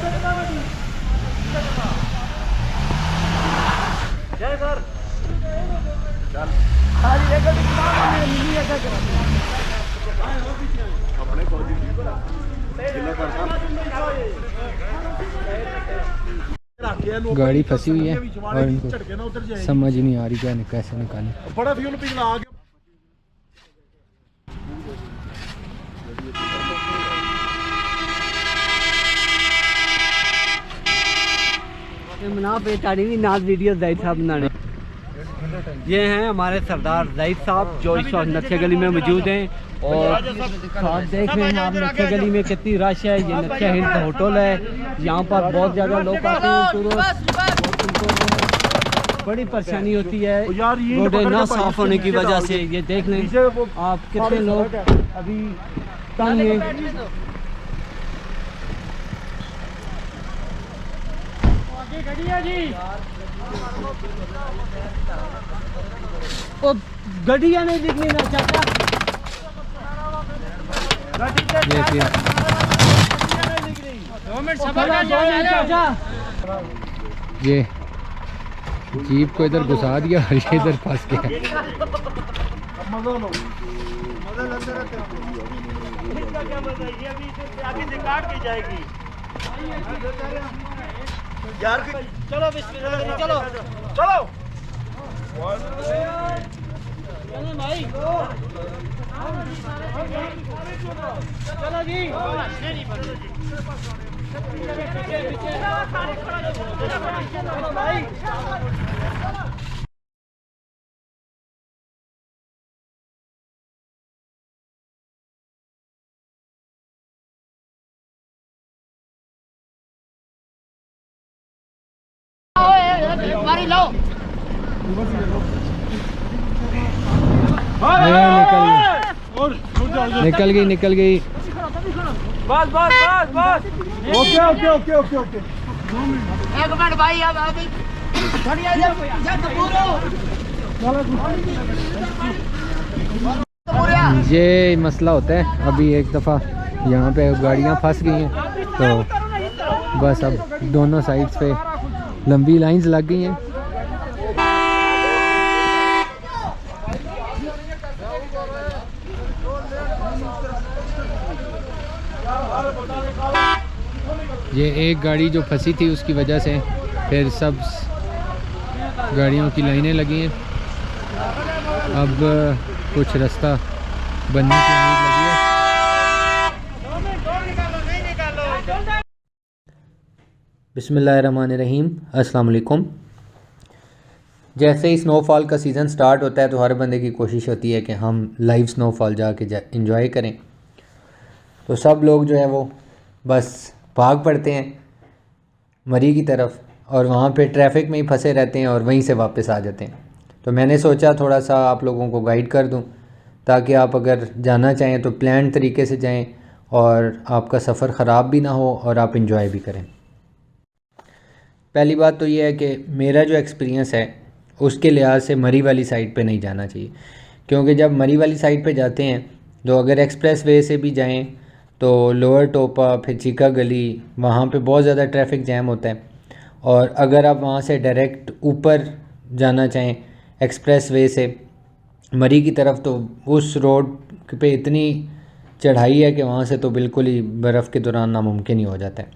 जय सर गाड़ी फंसी हुई है और इनको समझ नहीं आ रही क्या कैसे निकालें। बड़ा फ्यूल पिघला आ गया। मना पे ताड़ी भी नाज वीडियो जाहिद साहब बनाने। ये हैं हमारे सरदार जाहिद साहब जो इस वक्त नक्शे गली में मौजूद हैं और साथ देख रहे हैं आप नक्शे गली में कितनी रश है। ये नक्शे हिल्स होटल है, यहाँ पर बहुत ज़्यादा लोग आते हैं टूरिस्ट। बड़ी परेशानी होती है रोडें ना साफ होने की वजह से। ये देख लें आप कितने लोग अभी तंग हैं। ओ गड्डियाँ नहीं दिखनी ना चाचा। ये जीप को इधर घुसा दिया और ये इधर फंस गया। यार चलो बिस्मिल्लाह चलो चलो भाई चलो जी भाई लो निकल गई। बस बस बस बस okay okay okay okay okay एक मिनट भाई अब अभी बढ़िया ये मसला होता है। अभी एक दफ़ा यहाँ पे गाड़ियाँ फंस गई हैं तो बस अब दोनों साइड्स पे लंबी लाइंस लग गई हैं। ये एक गाड़ी जो फंसी थी उसकी वजह से फिर सब गाड़ियों की लाइनें लगी हैं। अब कुछ रास्ता बनने की उम्मीद लगी है। बिस्मिल्लाहिर्रहमानिर्रहीम, अस्सलाम वालेकुम। जैसे ही स्नोफॉल का सीज़न स्टार्ट होता है तो हर बंदे की कोशिश होती है कि हम लाइव स्नोफॉल जाके इंजॉय करें। तो सब लोग जो है वो बस भाग पड़ते हैं मरी की तरफ और वहाँ पे ट्रैफिक में ही फंसे रहते हैं और वहीं से वापस आ जाते हैं। तो मैंने सोचा थोड़ा सा आप लोगों को गाइड कर दूं ताकि आप अगर जाना चाहें तो प्लान तरीके से जाएं और आपका सफ़र ख़राब भी ना हो और आप इंजॉय भी करें। पहली बात तो ये है कि मेरा जो एक्सपीरियंस है उसके लिहाज से मरी वाली साइड पे नहीं जाना चाहिए, क्योंकि जब मरी वाली साइड पे जाते हैं तो अगर एक्सप्रेस वे से भी जाएं तो लोअर टोपा फिर चीका गली वहाँ पे बहुत ज़्यादा ट्रैफिक जैम होता है। और अगर आप वहाँ से डायरेक्ट ऊपर जाना चाहें एक्सप्रेस वे से मरी की तरफ तो उस रोड पे इतनी चढ़ाई है कि वहाँ से तो बिल्कुल ही बर्फ़ के दौरान नामुमकिन ही हो जाता है।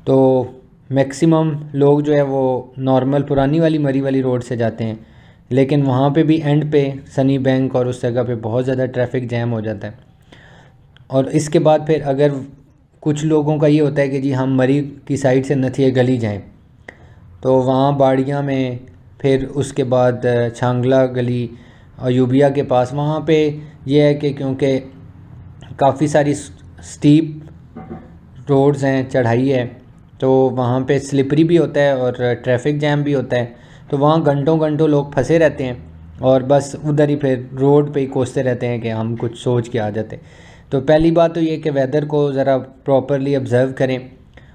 तो मैक्सिमम लोग जो है वो नॉर्मल पुरानी वाली मरी वाली रोड से जाते हैं, लेकिन वहाँ पे भी एंड पे सनी बैंक और उस जगह पे बहुत ज़्यादा ट्रैफिक जैम हो जाता है। और इसके बाद फिर अगर कुछ लोगों का ये होता है कि जी हम मरी की साइड से नथिया गली जाएं तो वहाँ बाड़ियाँ में फिर उसके बाद छांगला गली और यूबिया के पास वहाँ पे ये है कि क्योंकि काफ़ी सारी स्टीप रोड्स हैं, चढ़ाई है, तो वहाँ पे स्लिपरी भी होता है और ट्रैफिक जैम भी होता है। तो वहाँ घंटों घंटों लोग फंसे रहते हैं और बस उधर ही फिर रोड पे ही कोसते रहते हैं कि हम कुछ सोच के आ जाते। तो पहली बात तो ये कि वेदर को ज़रा प्रॉपरली ऑब्ज़र्व करें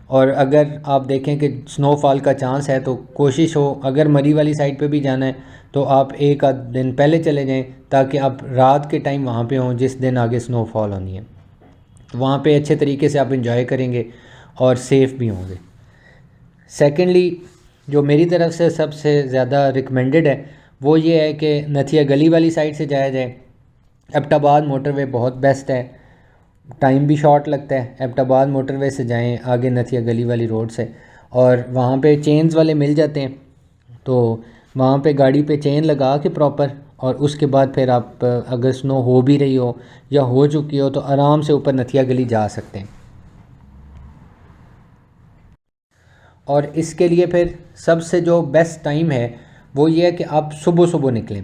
और अगर आप देखें कि स्नोफॉल का चांस है तो कोशिश हो अगर मरी वाली साइड पे भी जाना है तो आप एक आध दिन पहले चले जाएं ताकि आप रात के टाइम वहाँ पे हों जिस दिन आगे स्नोफॉल होनी है। तो वहाँ पे अच्छे तरीके से आप इंजॉय करेंगे और सेफ़ भी होंगे। सेकेंडली जो मेरी तरफ से सबसे ज़्यादा रिकमेंडेड है वो ये है कि नथिया गली वाली साइड से जाया जाए। एबटाबाद मोटरवे बहुत बेस्ट है, टाइम भी शॉर्ट लगता है। एबटाबाद मोटरवे से जाएं आगे नथिया गली वाली रोड से, और वहाँ पे चेन्स वाले मिल जाते हैं, तो वहाँ पे गाड़ी पे चेन लगा के प्रॉपर, और उसके बाद फिर आप अगर स्नो हो भी रही हो या हो चुकी हो तो आराम से ऊपर नथिया गली जा सकते हैं। और इसके लिए फिर सबसे जो बेस्ट टाइम है वो ये है कि आप सुबह सुबह निकलें।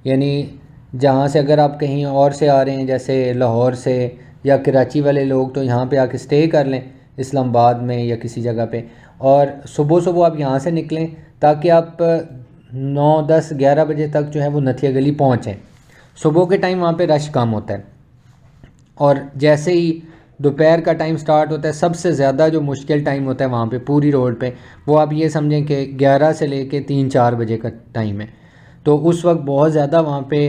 यानी जहाँ से अगर आप कहीं और से आ रहे हैं, जैसे लाहौर से या कराची वाले लोग, तो यहाँ पे आके स्टे कर लें इस्लामाबाद में या किसी जगह पे, और सुबह सुबह आप यहाँ से निकलें ताकि आप 9, 10, 11 बजे तक जो है वो नथिया गली पहुँचें। सुबह के टाइम वहाँ पे रश कम होता है, और जैसे ही दोपहर का टाइम स्टार्ट होता है सबसे ज़्यादा जो मुश्किल टाइम होता है वहाँ पे पूरी रोड पे, वो आप ये समझें कि 11 से लेके 3-4 बजे का टाइम है। तो उस वक्त बहुत ज़्यादा वहाँ पे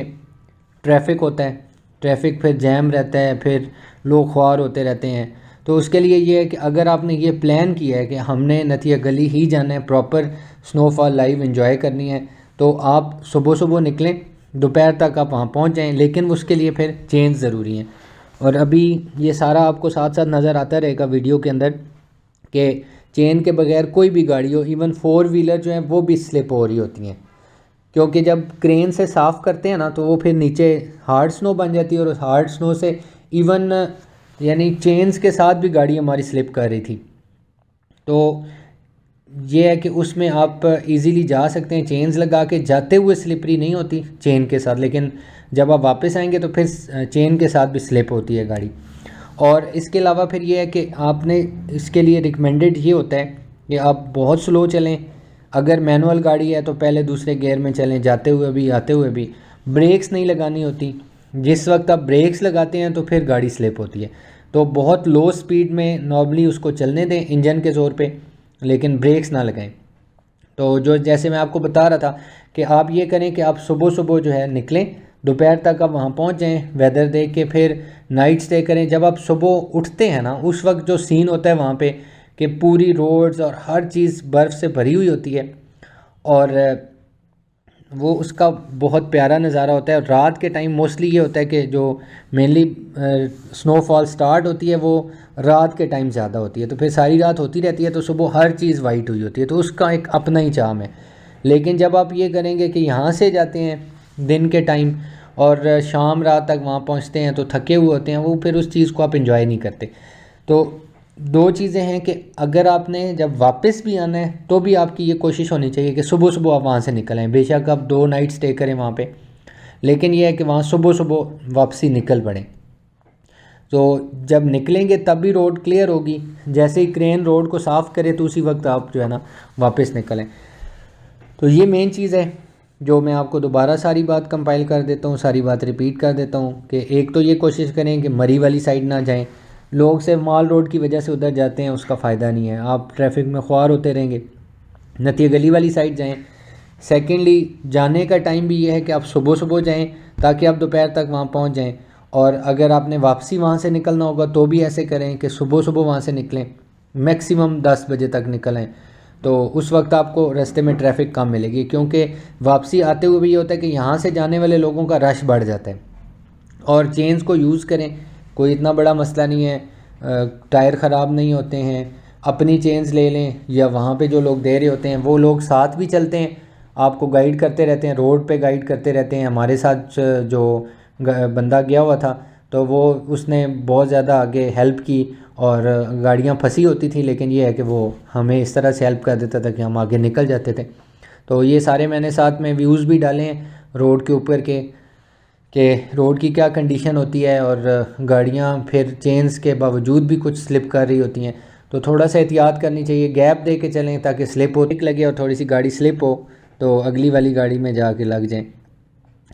ट्रैफिक होता है, ट्रैफिक फिर जैम रहता है, फिर लोग ख्वार होते रहते हैं। तो उसके लिए ये है कि अगर आपने ये प्लान किया है कि हमने नथिया गली ही जाना है, प्रॉपर स्नोफॉल लाइव एंजॉय करनी है, तो आप सुबह सुबह निकलें, दोपहर तक आप वहाँ पहुँच जाएँ। लेकिन उसके लिए फिर चेंज ज़रूरी हैं, और अभी ये सारा आपको साथ साथ नज़र आता रहेगा वीडियो के अंदर कि चेन के बगैर कोई भी गाड़ी हो, इवन 4 व्हीलर जो है वो भी स्लिप हो रही होती हैं, क्योंकि जब क्रेन से साफ़ करते हैं ना तो वो फिर नीचे हार्ड स्नो बन जाती है, और उस हार्ड स्नो से इवन यानी चेन्स के साथ भी गाड़ी हमारी स्लिप कर रही थी। तो ये है कि उसमें आप इजीली जा सकते हैं, चेन्स लगा के जाते हुए स्लिपरी नहीं होती चेन के साथ, लेकिन जब आप वापस आएंगे तो फिर चेन के साथ भी स्लिप होती है गाड़ी। और इसके अलावा फिर ये है कि आपने इसके लिए रिकमेंडेड ये होता है कि आप बहुत स्लो चलें। अगर मैनुअल गाड़ी है तो पहले दूसरे गियर में चलें, जाते हुए भी आते हुए भी। ब्रेक्स नहीं लगानी होती, जिस वक्त आप ब्रेक्स लगाते हैं तो फिर गाड़ी स्लिप होती है। तो बहुत लो स्पीड में नॉर्मली उसको चलने दें इंजन के ज़ोर पे, लेकिन ब्रेक्स ना लगाएं। तो जो जैसे मैं आपको बता रहा था कि आप ये करें कि आप सुबह सुबह जो है निकलें, दोपहर तक आप वहाँ पहुँच जाएँ, वेदर देख के फिर नाइट स्टे करें। जब आप सुबह उठते हैं ना, उस वक्त जो सीन होता है वहाँ पे कि पूरी रोड्स और हर चीज़ बर्फ़ से भरी हुई होती है, और वो उसका बहुत प्यारा नज़ारा होता है। और रात के टाइम मोस्टली ये होता है कि जो मेनली स्नोफॉल स्टार्ट होती है वो रात के टाइम ज़्यादा होती है, तो फिर सारी रात होती रहती है, तो सुबह हर चीज़ वाइट हुई होती है, तो उसका एक अपना ही चार्म है। लेकिन जब आप ये करेंगे कि यहाँ से जाते हैं दिन के टाइम और शाम रात तक वहाँ पहुँचते हैं तो थके हुए होते हैं, वो फिर उस चीज़ को आप एंजॉय नहीं करते। तो 2 चीज़ें हैं कि अगर आपने जब वापस भी आना है तो भी आपकी ये कोशिश होनी चाहिए कि सुबह सुबह आप वहाँ से निकल आएँ। बेशक आप 2 नाइट स्टे करें वहाँ पे, लेकिन ये है कि वहाँ सुबह सुबह वापसी निकल पड़ें। तो जब निकलेंगे तब भी रोड क्लियर होगी, जैसे ही क्रेन रोड को साफ़ करे तो उसी वक्त आप जो है ना वापस निकलें। तो ये मेन चीज़ है जो मैं आपको दोबारा सारी बात कंपाइल कर देता हूँ, सारी बात रिपीट कर देता हूँ कि एक तो ये कोशिश करें कि मरी वाली साइड ना जाएं। लोग सिर्फ माल रोड की वजह से उधर जाते हैं, उसका फ़ायदा नहीं है, आप ट्रैफिक में ख्वार होते रहेंगे। नथिया गली वाली साइड जाएं। सेकेंडली जाने का टाइम भी ये है कि आप सुबह सुबह जाएं ताकि आप दोपहर तक वहाँ पहुँच जाएं, और अगर आपने वापसी वहाँ से निकलना होगा तो भी ऐसे करें कि सुबह सुबह वहाँ से निकलें, मैक्सिमम 10 बजे तक निकलें, तो उस वक्त आपको रास्ते में ट्रैफिक कम मिलेगी। क्योंकि वापसी आते हुए भी ये होता है कि यहाँ से जाने वाले लोगों का रश बढ़ जाता है। और चेन्स को यूज़ करें, कोई इतना बड़ा मसला नहीं है, टायर ख़राब नहीं होते हैं, अपनी चेन्स ले लें, या वहाँ पे जो लोग दे रहे होते हैं वो लोग साथ भी चलते हैं, आपको गाइड करते रहते हैं, रोड पे गाइड करते रहते हैं। हमारे साथ जो बंदा गया हुआ था तो वो उसने बहुत ज़्यादा आगे हेल्प की, और गाड़ियाँ फंसी होती थी, लेकिन ये है कि वो हमें इस तरह से हेल्प कर देता था कि हम आगे निकल जाते थे। तो ये सारे मैंने साथ में व्यूज़ भी डाले हैं रोड के ऊपर के कि रोड की क्या कंडीशन होती है, और गाड़ियाँ फिर चेन्स के बावजूद भी कुछ स्लिप कर रही होती हैं, तो थोड़ा सा एहतियात करनी चाहिए, गैप दे के चलें ताकि स्लिप हो लगे और थोड़ी सी गाड़ी स्लिप हो तो अगली वाली गाड़ी में जाके लग जाएं।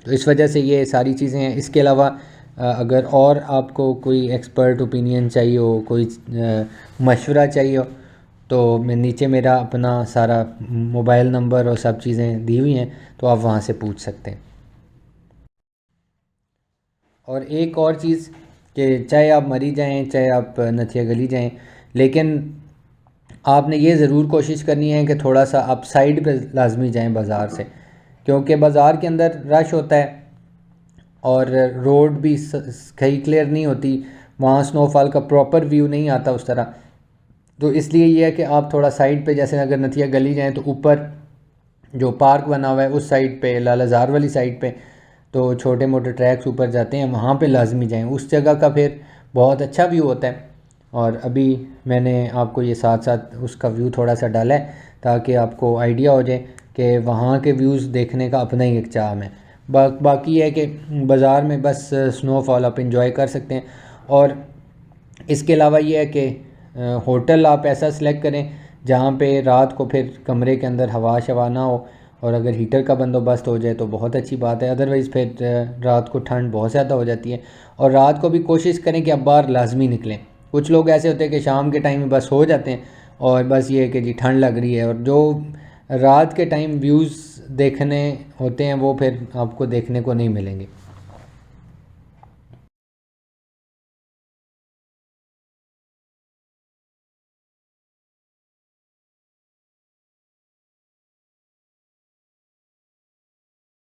तो इस वजह से ये सारी चीज़ें हैं। इसके अलावा अगर और आपको कोई एक्सपर्ट ओपिनियन चाहिए हो, कोई मशवरा चाहिए हो, तो मैं नीचे मेरा अपना सारा मोबाइल नंबर और सब चीज़ें दी हुई हैं, तो आप वहाँ से पूछ सकते हैं। और एक और चीज़ कि चाहे आप मरी जाएं, चाहे आप नथिया गली जाएं, लेकिन आपने ये ज़रूर कोशिश करनी है कि थोड़ा सा आप साइड पे लाजमी जाएं बाज़ार से, क्योंकि बाज़ार के अंदर रश होता है और रोड भी सही क्लियर नहीं होती, वहाँ स्नोफॉल का प्रॉपर व्यू नहीं आता उस तरह। तो इसलिए ये है कि आप थोड़ा साइड पे, जैसे अगर नथिया गली जाएं तो ऊपर जो पार्क बना हुआ है उस साइड पे, लालाजार वाली साइड पे, तो छोटे मोटे ट्रैक्स ऊपर जाते हैं, वहाँ पे लाजमी जाएं। उस जगह का फिर बहुत अच्छा व्यू होता है। और अभी मैंने आपको ये साथ साथ उसका व्यू थोड़ा सा डाला है ताकि आपको आइडिया हो जाए कि वहाँ के व्यूज़ देखने का अपना ही एक चार्म है। बाकी है कि बाज़ार में बस स्नोफॉल आप इंजॉय कर सकते हैं। और इसके अलावा ये है कि होटल आप ऐसा सिलेक्ट करें जहाँ पे रात को फिर कमरे के अंदर हवा शवा ना हो, और अगर हीटर का बंदोबस्त हो जाए तो बहुत अच्छी बात है। अदरवाइज़ फिर रात को ठंड बहुत ज़्यादा हो जाती है। और रात को भी कोशिश करें कि आप बाहर लाजमी निकलें। कुछ लोग ऐसे होते हैं कि शाम के टाइम में बस हो जाते हैं और बस ये है कि जी ठंड लग रही है, और जो रात के टाइम व्यूज़ देखने होते हैं वो फिर आपको देखने को नहीं मिलेंगे।